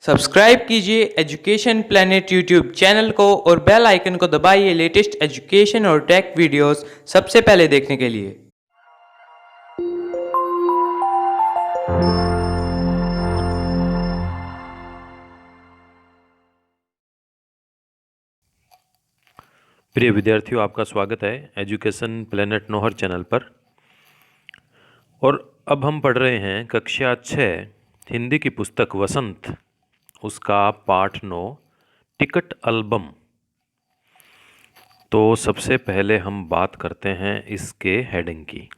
Subscribe कीजिए education planet YouTube channel को और बेल आइकन को दबाइए लेटेस्ट एजुकेशन और टेक वीडियोस सबसे पहले देखने के लिए। प्रिय विद्यार्थियों, आपका स्वागत है एजुकेशन प्लेनेट नोहर चैनल पर। और अब हम पढ़ रहे हैं कक्षा 6 हिंदी की पुस्तक वसंत, उसका पाठ 9 टिकट एल्बम। तो सबसे पहले हम बात करते हैं इसके हेडिंग की।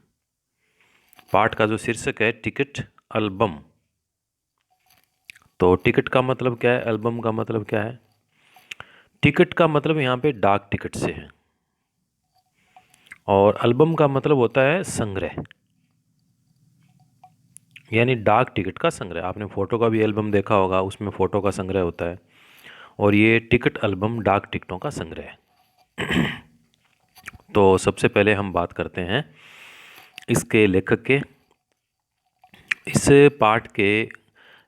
पाठ का जो शीर्षक है टिकट एल्बम। तो टिकट का मतलब क्या है, एल्बम का मतलब क्या है? टिकट का मतलब यहाँ पे डाक टिकट से है और एल्बम का मतलब होता है संग्रह, यानी डाक टिकट का संग्रह। आपने फ़ोटो का भी एल्बम देखा होगा, उसमें फ़ोटो का संग्रह होता है और ये टिकट एल्बम डाक टिकटों का संग्रह है। तो सबसे पहले हम बात करते हैं इसके लेखक के। इस पाठ के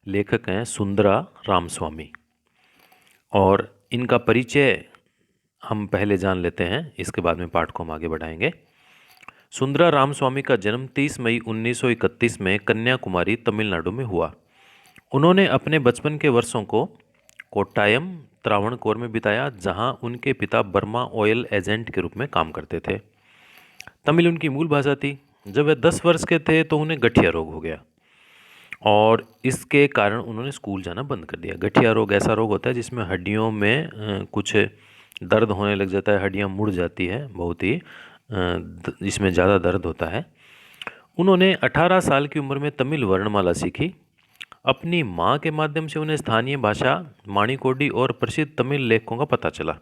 लेखक हैं सुंदरा रामस्वामी और इनका परिचय हम पहले जान लेते हैं, इसके बाद में पाठ को हम आगे बढ़ाएंगे। सुंदरा रामस्वामी का जन्म 30 मई 1931 में कन्याकुमारी, तमिलनाडु में हुआ। उन्होंने अपने बचपन के वर्षों को कोट्टायम, त्रावणकोर में बिताया, जहां उनके पिता बर्मा ऑयल एजेंट के रूप में काम करते थे। तमिल उनकी मूल भाषा थी। जब वे 10 वर्ष के थे तो उन्हें गठिया रोग हो गया और इसके कारण उन्होंने स्कूल जाना बंद कर दिया। गठिया रोग ऐसा रोग होता है जिसमें हड्डियों में कुछ दर्द होने लग जाता है, हड्डियां मुड़ जाती है, बहुत ही इसमें ज़्यादा दर्द होता है। उन्होंने 18 साल की उम्र में तमिल वर्णमाला सीखी। अपनी माँ के माध्यम से उन्हें स्थानीय भाषा, माणिकोडी और प्रसिद्ध तमिल लेखकों का पता चला।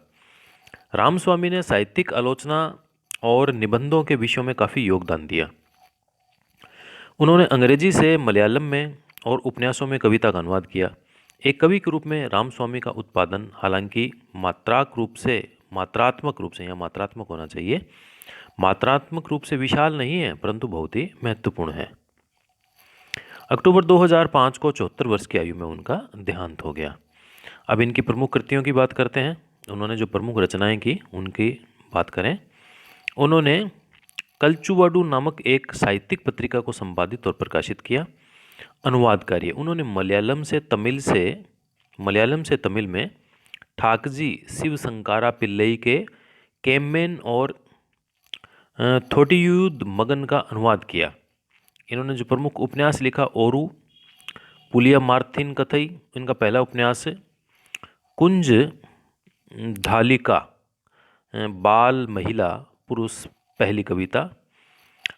रामस्वामी ने साहित्यिक आलोचना और निबंधों के विषयों में काफ़ी योगदान दिया। उन्होंने अंग्रेजी से मलयालम में और उपन्यासों में कविता का अनुवाद किया। एक कवि के रूप में रामस्वामी का उत्पादन हालांकि मात्रात्मक रूप से, यहाँ मात्रात्मक होना चाहिए, मात्रात्मक रूप से विशाल नहीं है, परंतु बहुत ही महत्वपूर्ण है। अक्टूबर 2005 को 74 वर्ष की आयु में उनका देहांत हो गया। अब इनकी प्रमुख कृतियों की बात करते हैं। उन्होंने जो प्रमुख रचनाएं की उनकी बात करें। उन्होंने कलचुवाडू नामक एक साहित्यिक पत्रिका को संपादित और प्रकाशित किया। अनुवाद कार्य उन्होंने मलयालम से तमिल में ठाकजी शिवशंकारा पिल्लई के केम्मेन और थोटियूद मगन का अनुवाद किया। इन्होंने जो प्रमुख उपन्यास लिखा, ओरू, पुलिया मार्थिन कथई इनका पहला उपन्यास, कुंज धालिका बाल महिला पुरुष पहली कविता,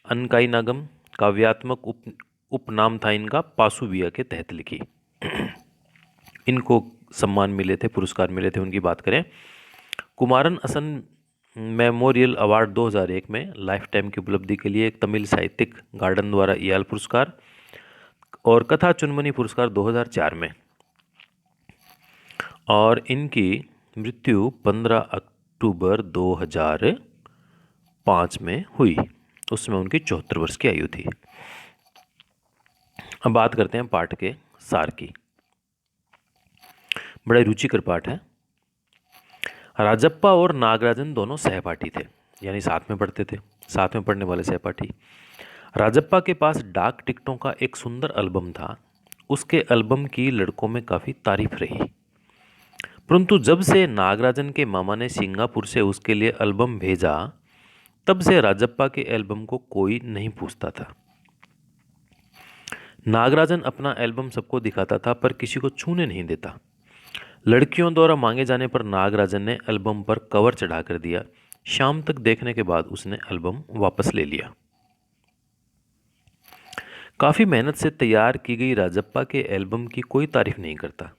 अनकाई नागम काव्यात्मक उपनाम था इनका, पासुविया के तहत लिखी। इनको सम्मान मिले थे, पुरस्कार मिले थे। उनकी बात करें, कुमारन असन मेमोरियल अवार्ड 2001 में लाइफ टाइम की उपलब्धि के लिए एक तमिल साहित्यिक गार्डन द्वारा इयाल पुरस्कार और कथा चुनमनी पुरस्कार 2004 में। और इनकी मृत्यु 15 अक्टूबर 2005 में हुई। उस समय उनकी 74 वर्ष की आयु थी। अब बात करते हैं पाठ के सार की। बड़ा रुचिकर पाठ है। राजप्पा और नागराजन दोनों सहपाठी थे, यानी साथ में पढ़ते थे, साथ में पढ़ने वाले सहपाठी। राजप्पा के पास डाक टिकटों का एक सुंदर एल्बम था। उसके एल्बम की लड़कों में काफ़ी तारीफ रही, परंतु जब से नागराजन के मामा ने सिंगापुर से उसके लिए एल्बम भेजा, तब से राजप्पा के एल्बम को कोई नहीं पूछता था। नागराजन अपना एल्बम सबको दिखाता था पर किसी को छूने नहीं देता। लड़कियों द्वारा मांगे जाने पर नागराजन ने एल्बम पर कवर चढ़ा कर दिया। शाम तक देखने के बाद उसने एल्बम वापस ले लिया। काफ़ी मेहनत से तैयार की गई राजप्पा के एल्बम की कोई तारीफ नहीं करता।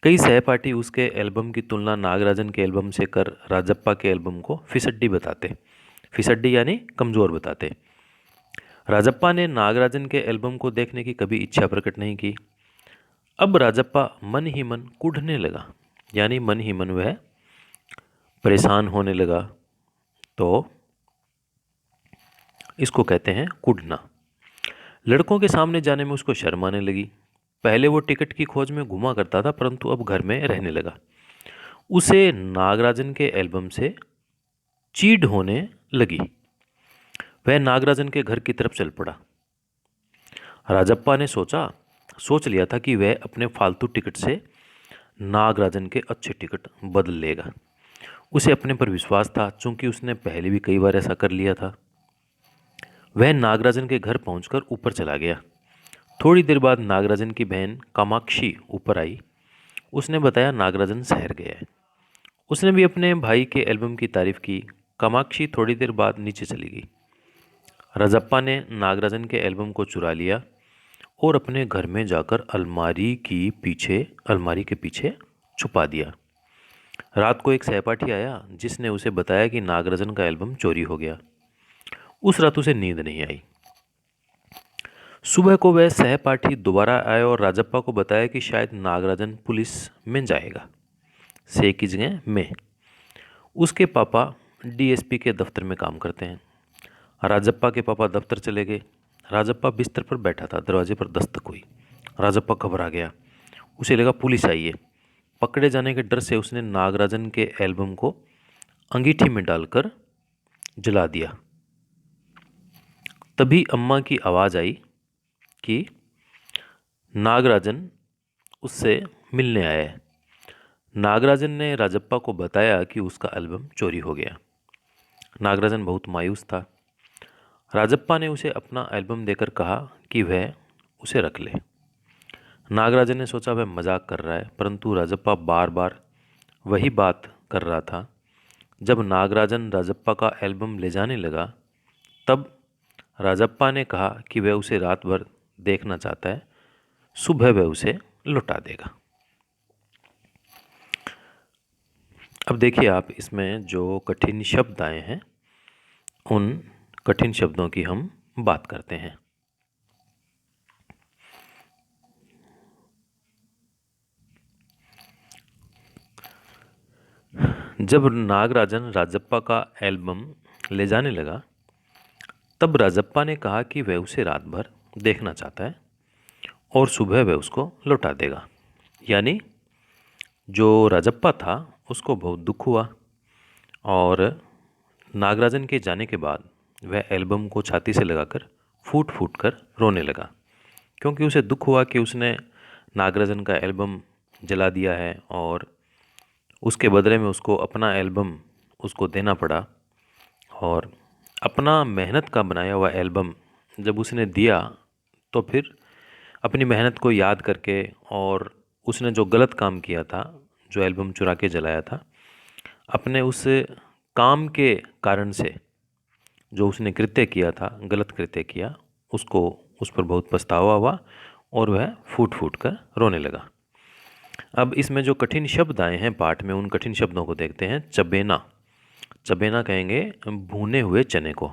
कई सहपाठी उसके एल्बम की तुलना नागराजन के एल्बम से कर राजप्पा के एल्बम को फिसड्डी बताते। फिसड्डी यानी कमज़ोर बताते। राजप्पा ने नागराजन के एल्बम को देखने की कभी इच्छा प्रकट नहीं की। अब राजप्पा मन ही मन कुढ़ने लगा, यानी मन ही मन वह परेशान होने लगा। तो इसको कहते हैं कुढ़ना। लड़कों के सामने जाने में उसको शर्म आने लगी। पहले वो टिकट की खोज में घुमा करता था, परंतु अब घर में रहने लगा। उसे नागराजन के एल्बम से चीड़ होने लगी। वह नागराजन के घर की तरफ चल पड़ा। राजप्पा ने सोच लिया था कि वह अपने फालतू टिकट से नागराजन के अच्छे टिकट बदल लेगा। उसे अपने पर विश्वास था, चूंकि उसने पहले भी कई बार ऐसा कर लिया था। वह नागराजन के घर पहुंचकर ऊपर चला गया। थोड़ी देर बाद नागराजन की बहन कामाक्षी ऊपर आई। उसने बताया नागराजन शहर गया है। उसने भी अपने भाई के एल्बम की तारीफ की। कामाक्षी थोड़ी देर बाद नीचे चली गई। राजप्पा ने नागराजन के एल्बम को चुरा लिया और अपने घर में जाकर अलमारी के पीछे छुपा दिया। रात को एक सहपाठी आया, जिसने उसे बताया कि नागराजन का एल्बम चोरी हो गया। उस रात उसे नींद नहीं आई। सुबह को वह सहपाठी दोबारा आया और राजप्पा को बताया कि शायद नागराजन पुलिस में जाएगा। से की जगह में। उसके पापा डीएसपी के दफ्तर में काम करते हैं। राजप्पा के पापा दफ्तर चले गए। राजप्पा बिस्तर पर बैठा था। दरवाजे पर दस्तक हुई। राजप्पा घबरा गया। उसे लगा पुलिस आई है। पकड़े जाने के डर से उसने नागराजन के एल्बम को अंगीठी में डालकर जला दिया। तभी अम्मा की आवाज़ आई कि नागराजन उससे मिलने आया है। नागराजन ने राजप्पा को बताया कि उसका एल्बम चोरी हो गया। नागराजन बहुत मायूस था। राजप्पा ने उसे अपना एल्बम देकर कहा कि वह उसे रख ले। नागराजन ने सोचा वह मजाक कर रहा है, परंतु राजप्पा बार बार वही बात कर रहा था। जब नागराजन राजप्पा का एल्बम ले जाने लगा, तब राजप्पा ने कहा कि वह उसे रात भर देखना चाहता है, सुबह वह उसे लौटा देगा। अब देखिए आप, इसमें जो कठिन शब्द आए हैं, उन कठिन शब्दों की हम बात करते हैं। जब नागराजन राजप्पा का एल्बम ले जाने लगा, तब राजप्पा ने कहा कि वह उसे रात भर देखना चाहता है और सुबह वह उसको लौटा देगा। यानी जो राजप्पा था उसको बहुत दुख हुआ और नागराजन के जाने के बाद वह एल्बम को छाती से लगाकर फूट फूट कर रोने लगा, क्योंकि उसे दुख हुआ कि उसने नागराजन का एल्बम जला दिया है और उसके बदले में उसको अपना एल्बम उसको देना पड़ा। और अपना मेहनत का बनाया हुआ एल्बम जब उसने दिया, तो फिर अपनी मेहनत को याद करके और उसने जो गलत काम किया था, जो एल्बम चुरा के जलाया था, अपने उस काम के कारण से जो उसने कृत्य किया था, गलत कृत्य किया, उसको उस पर बहुत पछतावा हुआ और वह फूट फूट कर रोने लगा। अब इसमें जो कठिन शब्द आए हैं पाठ में, उन कठिन शब्दों को देखते हैं। चबेना, चबेना कहेंगे भुने हुए चने को।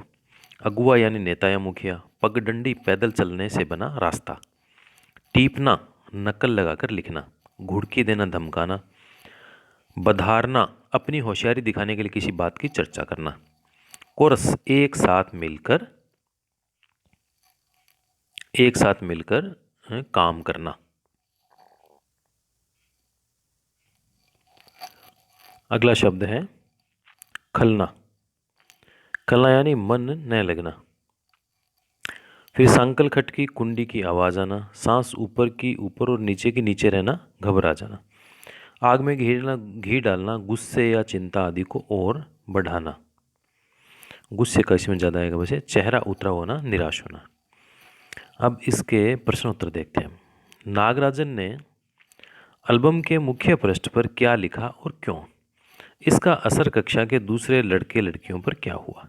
अगुआ यानी नेता या मुखिया। पगडंडी पैदल चलने से बना रास्ता। टीपना नकल लगाकर लिखना। घुड़की देना धमकाना। बधारना अपनी होशियारी दिखाने के लिए किसी बात की चर्चा करना। कोरस एक साथ मिलकर काम करना। अगला शब्द है खलना। खलना यानी मन न लगना। फिर सांकल खट की कुंडी की आवाज़ आना। सांस ऊपर की ऊपर और नीचे की नीचे रहना, घबरा जाना। आग में घी डालना गुस्से या चिंता आदि को और बढ़ाना। गुस्से का इसमें ज़्यादा आएगा वैसे। चेहरा उतरा होना, निराश होना। अब इसके प्रश्नोत्तर देखते हैं। नागराजन ने एल्बम के मुख्य पृष्ठ पर क्या लिखा और क्यों? इसका असर कक्षा के दूसरे लड़के लड़कियों पर क्या हुआ?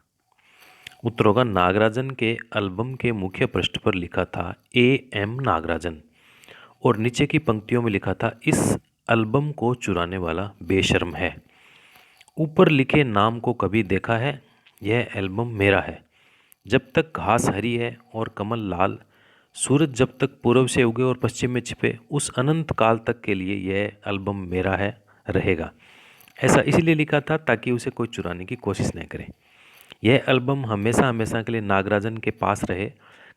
उत्तर होगा नागराजन के एल्बम के मुख्य पृष्ठ पर लिखा था A.M. नागराजन और नीचे की पंक्तियों में लिखा था इस एल्बम को चुराने वाला बेशर्म है। ऊपर लिखे नाम को कभी देखा है? यह एल्बम मेरा है। जब तक घास हरी है और कमल लाल, सूरज जब तक पूर्व से उगे और पश्चिम में छिपे, उस अनंत काल तक के लिए यह एल्बम मेरा है, रहेगा। ऐसा इसलिए लिखा था ताकि उसे कोई चुराने की कोशिश न करे। यह एल्बम हमेशा हमेशा के लिए नागराजन के पास रहे।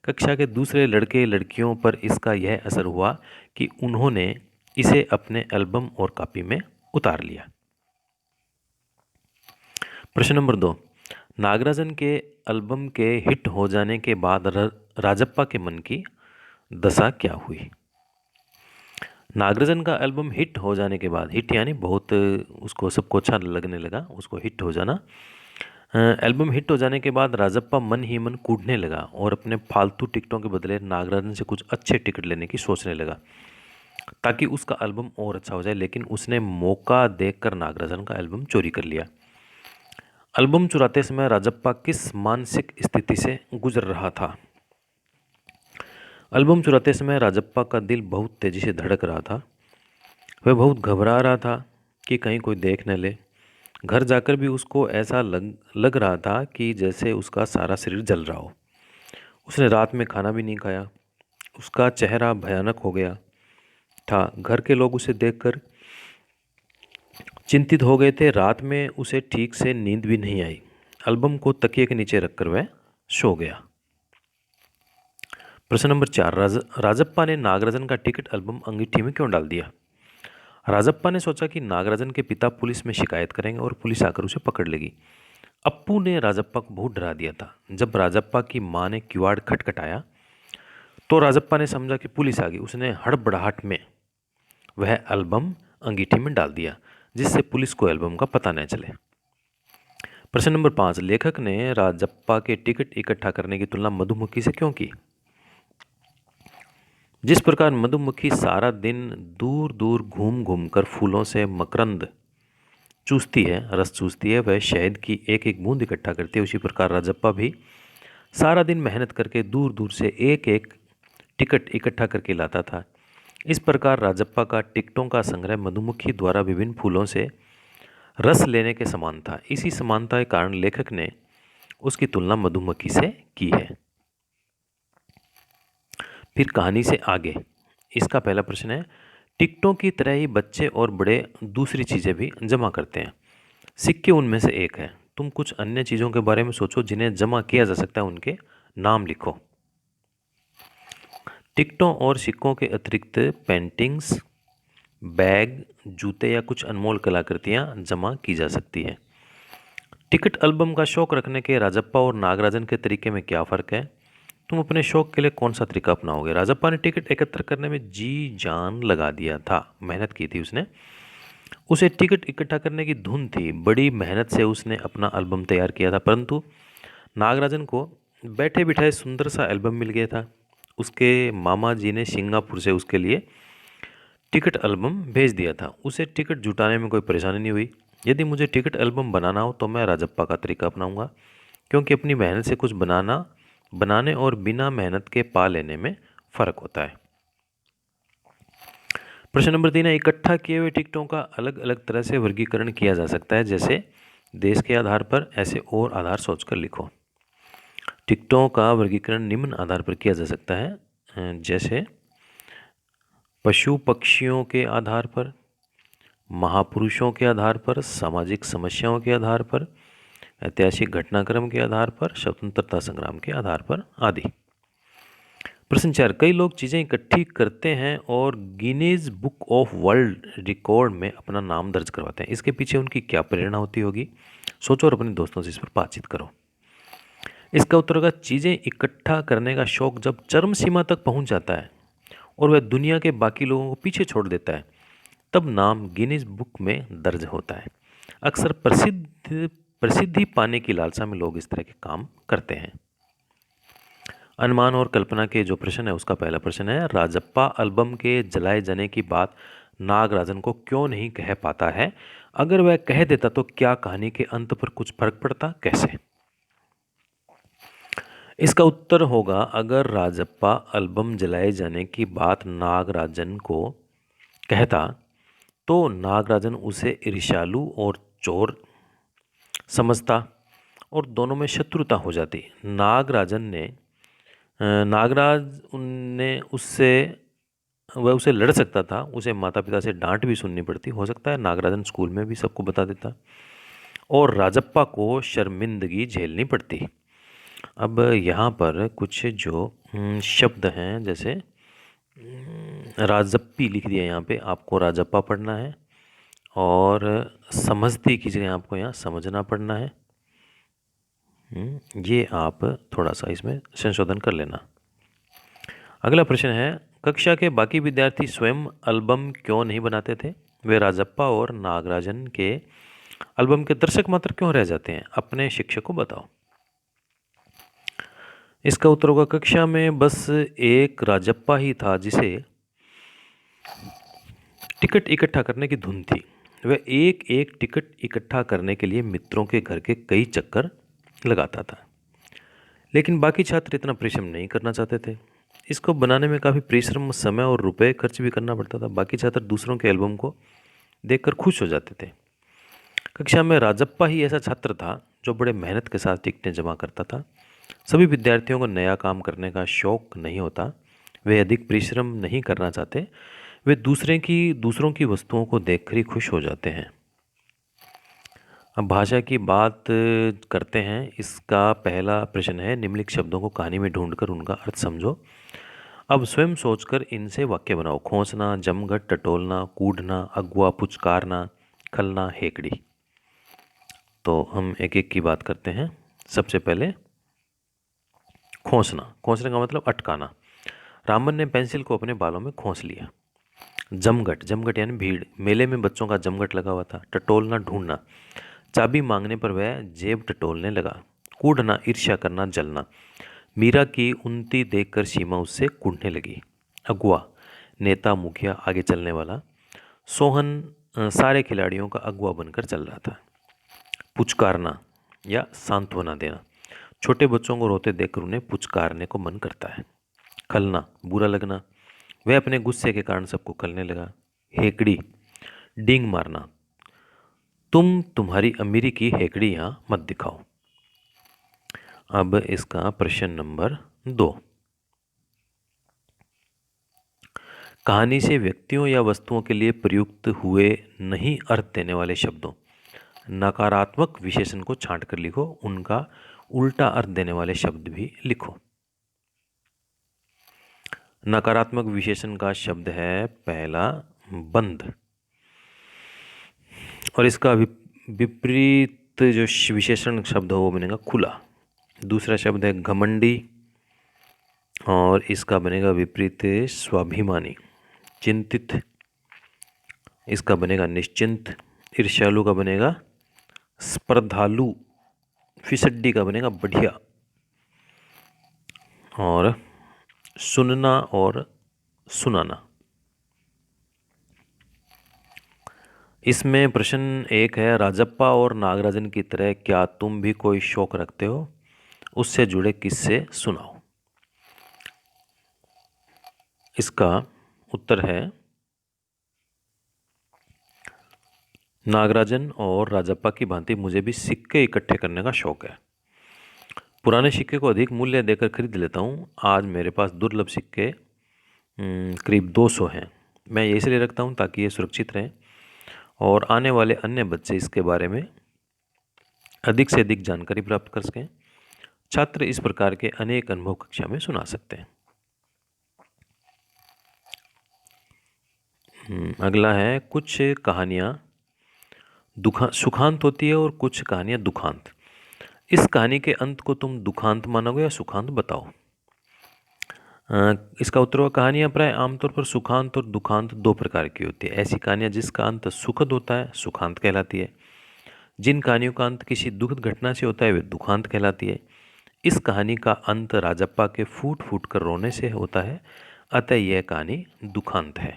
कक्षा के दूसरे लड़के लड़कियों पर इसका यह असर हुआ कि उन्होंने इसे अपने एल्बम और कॉपी में उतार लिया। प्रश्न नंबर 2, नागराजन के एल्बम के हिट हो जाने के बाद राजप्पा के मन की दशा क्या हुई? नागराजन का एल्बम हिट हो जाने के बाद, हिट यानी बहुत उसको सबको अच्छा लगने लगा, उसको हिट हो जाना। एल्बम हिट हो जाने के बाद राजप्पा मन ही मन कूदने लगा और अपने फालतू टिकटों के बदले नागराजन से कुछ अच्छे टिकट लेने की सोचने लगा ताकि उसका एल्बम और अच्छा हो जाए। लेकिन उसने मौका देखकर नागराजन का एल्बम चोरी कर लिया। एल्बम चुराते समय राजप्पा किस मानसिक स्थिति से गुजर रहा था? एल्बम चुराते समय राजप्पा का दिल बहुत तेज़ी से धड़क रहा था। वह बहुत घबरा रहा था कि कहीं कोई देख न ले। घर जाकर भी उसको ऐसा लग रहा था कि जैसे उसका सारा शरीर जल रहा हो। उसने रात में खाना भी नहीं खाया। उसका चेहरा भयानक हो गया था। घर के लोग उसे देखकर चिंतित हो गए थे। रात में उसे ठीक से नींद भी नहीं आई। एल्बम को तकिए के नीचे रखकर वह सो गया। प्रश्न नंबर 4, राजप्पा ने नागराजन का टिकट एल्बम अंगीठी में क्यों डाल दिया? राजप्पा ने सोचा कि नागराजन के पिता पुलिस में शिकायत करेंगे और पुलिस आकर उसे पकड़ लेगी। अप्पू ने राजप्पा को बहुत डरा दिया था। जब राजप्पा की मां ने किवाड़ खटखटाया तो राजप्पा ने समझा कि पुलिस आ गई। उसने हड़बड़ाहट में वह एल्बम अंगीठी में डाल दिया जिससे पुलिस को एल्बम का पता न चले। प्रश्न नंबर 5, लेखक ने राजप्पा के टिकट इकट्ठा करने की तुलना मधुमक्खी से क्यों की? जिस प्रकार मधुमक्खी सारा दिन दूर दूर घूम घूम कर फूलों से मकरंद चूसती है, रस चूसती है, वह शहद की एक एक बूंद इकट्ठा करती है, उसी प्रकार राजप्पा भी सारा दिन मेहनत करके दूर दूर से एक एक टिकट इकट्ठा करके लाता था। इस प्रकार राजप्पा का टिकटों का संग्रह मधुमक्खी द्वारा विभिन्न फूलों से रस लेने के समान था। इसी समानता के कारण लेखक ने उसकी तुलना मधुमक्खी से की है। फिर कहानी से आगे, इसका पहला प्रश्न है, टिकटों की तरह ही बच्चे और बड़े दूसरी चीज़ें भी जमा करते हैं। सिक्के उनमें से एक है। तुम कुछ अन्य चीज़ों के बारे में सोचो जिन्हें जमा किया जा सकता है, उनके नाम लिखो। टिकटों और सिक्कों के अतिरिक्त पेंटिंग्स, बैग, जूते या कुछ अनमोल कलाकृतियाँ जमा की जा सकती है। टिकट एल्बम का शौक रखने के राजप्पा और नागराजन के तरीके में क्या फ़र्क है? तुम अपने शौक के लिए कौन सा तरीका अपनाओगे? राजप्पा ने टिकट एकत्र करने में जी जान लगा दिया था, मेहनत की थी उसने। उसे टिकट इकट्ठा करने की धुन थी। बड़ी मेहनत से उसने अपना एल्बम तैयार किया था, परंतु नागराजन को बैठे बिठाए सुंदर सा एल्बम मिल गया था। उसके मामा जी ने सिंगापुर से उसके लिए टिकट एल्बम भेज दिया था। उसे टिकट जुटाने में कोई परेशानी नहीं हुई। यदि मुझे टिकट एल्बम बनाना हो तो मैं राजप्पा का तरीका अपनाऊंगा, क्योंकि अपनी मेहनत से कुछ बनाने और बिना मेहनत के पा लेने में फ़र्क होता है। प्रश्न नंबर 3 है, इकट्ठा किए हुए टिकटों का अलग अलग तरह से वर्गीकरण किया जा सकता है, जैसे देश के आधार पर, ऐसे और आधार सोचकर लिखो। टिकटों का वर्गीकरण निम्न आधार पर किया जा सकता है, जैसे पशु पक्षियों के आधार पर, महापुरुषों के आधार पर, सामाजिक समस्याओं के आधार पर, ऐतिहासिक घटनाक्रम के आधार पर, स्वतंत्रता संग्राम के आधार पर आदि। प्रश्न 4, कई लोग चीज़ें इकट्ठी करते हैं और Guinness book of world record में अपना नाम दर्ज करवाते हैं। इसके पीछे उनकी क्या प्रेरणा होती होगी? सोचो और अपने दोस्तों से इस पर बातचीत करो। इसका उत्तर होगा, चीज़ें इकट्ठा करने का शौक जब चरम सीमा तक पहुंच जाता है और वह दुनिया के बाकी लोगों को पीछे छोड़ देता है, तब नाम गिनीज बुक में दर्ज होता है। अक्सर प्रसिद्धि पाने की लालसा में लोग इस तरह के काम करते हैं। अनुमान और कल्पना के जो प्रश्न है, उसका पहला प्रश्न है, राजप्पा एल्बम के जलाए जाने की बात नागराजन को क्यों नहीं कह पाता है? अगर वह कह देता तो क्या कहानी के अंत पर कुछ फर्क पड़ता? कैसे? इसका उत्तर होगा, अगर राजप्पा एल्बम जलाए जाने की बात नागराजन को कहता तो नागराजन उसे ईर्ष्यालु और चोर समझता और दोनों में शत्रुता हो जाती। वह उसे लड़ सकता था, उसे माता पिता से डांट भी सुननी पड़ती, हो सकता है नागराजन स्कूल में भी सबको बता देता, और राजप्पा को शर्मिंदगी झेलनी पड़ती। अब यहाँ पर कुछ जो शब्द हैं, जैसे राजप्पी लिख दिया यहाँ पे, आपको राजप्पा पढ़ना है, और समझती की जगह आपको यहाँ समझना पड़ना है। ये आप थोड़ा सा इसमें संशोधन कर लेना। अगला प्रश्न है, कक्षा के बाकी विद्यार्थी स्वयं एल्बम क्यों नहीं बनाते थे? वे राजप्पा और नागराजन के एल्बम के दर्शक मात्र क्यों रह जाते हैं? अपने शिक्षक को बताओ। इसका उत्तर होगा, कक्षा में बस एक राजप्पा ही था जिसे टिकट इकट्ठा करने की धुन थी। वह एक एक टिकट इकट्ठा करने के लिए मित्रों के घर के कई चक्कर लगाता था, लेकिन बाकी छात्र इतना परिश्रम नहीं करना चाहते थे। इसको बनाने में काफ़ी परिश्रम, समय और रुपए खर्च भी करना पड़ता था। बाकी छात्र दूसरों के एल्बम को देखकर खुश हो जाते थे। कक्षा में राजप्पा ही ऐसा छात्र था जो बड़े मेहनत के साथ टिकटें जमा करता था। सभी विद्यार्थियों को नया काम करने का शौक नहीं होता, वे अधिक परिश्रम नहीं करना चाहते, वे दूसरों की वस्तुओं को देखकर ही खुश हो जाते हैं। अब भाषा की बात करते हैं। इसका पहला प्रश्न है, निम्नलिखित शब्दों को कहानी में ढूंढकर उनका अर्थ समझो। अब स्वयं सोचकर इनसे वाक्य बनाओ। खोसना, जमघट, टटोलना, कूढ़ना, अगुआ, पुचकारना, खलना, हेकड़ी। तो हम एक एक की बात करते हैं। सबसे पहले खोसना। खोसने का मतलब अटकाना। रामन ने पेंसिल को अपने बालों में खोस लिया। जमघट, जमघट यानी भीड़। मेले में बच्चों का जमघट लगा हुआ था। टटोलना, ढूंढना। चाबी मांगने पर वह जेब टटोलने लगा। कूढ़ना, ईर्ष्या करना, जलना। मीरा की उन्नति देखकर सीमा उससे कूढ़ने लगी। अगुआ, नेता, मुखिया, आगे चलने वाला। सोहन सारे खिलाड़ियों का अगुआ बनकर चल रहा था। पुचकारना या सांत्वना देना। छोटे बच्चों को रोते देखकर उन्हें पुचकारने को मन करता है। खलना, बुरा लगना। वह अपने गुस्से के कारण सबको खलने लगा। हेकड़ी, डींग मारना। तुम्हारी अमीरी की हेकड़ी यहाँ मत दिखाओ। अब इसका प्रश्न नंबर 2। कहानी से व्यक्तियों या वस्तुओं के लिए प्रयुक्त हुए नहीं अर्थ देने वाले शब्दों, नकारात्मक विशेषण को छांटकर लिखो। उनका उल्टा अर्थ देने वाले शब्द भी लिखो। नकारात्मक विशेषण का शब्द है पहला बंद, और इसका विपरीत जो विशेषण शब्द हो वो बनेगा खुला। दूसरा शब्द है घमंडी, और इसका बनेगा विपरीत स्वाभिमानी। चिंतित, इसका बनेगा निश्चिंत। ईर्ष्यालु का बनेगा स्पर्धालु। फिसड्डी का बनेगा बढ़िया। और सुनना और सुनाना। इसमें प्रश्न 1 है, राजप्पा और नागराजन की तरह क्या तुम भी कोई शौक रखते हो? उससे जुड़े किस्से सुनाओ। इसका उत्तर है, नागराजन और राजप्पा की भांति मुझे भी सिक्के इकट्ठे करने का शौक है। पुराने सिक्के को अधिक मूल्य देकर खरीद लेता हूँ। आज मेरे पास दुर्लभ सिक्के करीब 200 हैं। मैं ये इसलिए रखता हूँ ताकि ये सुरक्षित रहें और आने वाले अन्य बच्चे इसके बारे में अधिक से अधिक जानकारी प्राप्त कर सकें। छात्र इस प्रकार के अनेक अनुभव कक्षा में सुना सकते हैं। अगला है, कुछ कहानियाँ सुखांत होती है और कुछ कहानियाँ दुखांत। इस कहानी के अंत को तुम दुखांत मानोगे या सुखांत, बताओ। इसका उत्तर होगा, कहानियाँ प्राय आमतौर पर सुखांत और दुखांत 2 प्रकार की होती है। ऐसी कहानियाँ जिसका अंत सुखद होता है सुखांत कहलाती है। जिन कहानियों का अंत किसी दुखद घटना से होता है वे दुखांत कहलाती है। इस कहानी का अंत राजप्पा के फूट फूट कर रोने से होता है, अतः यह कहानी दुखांत है।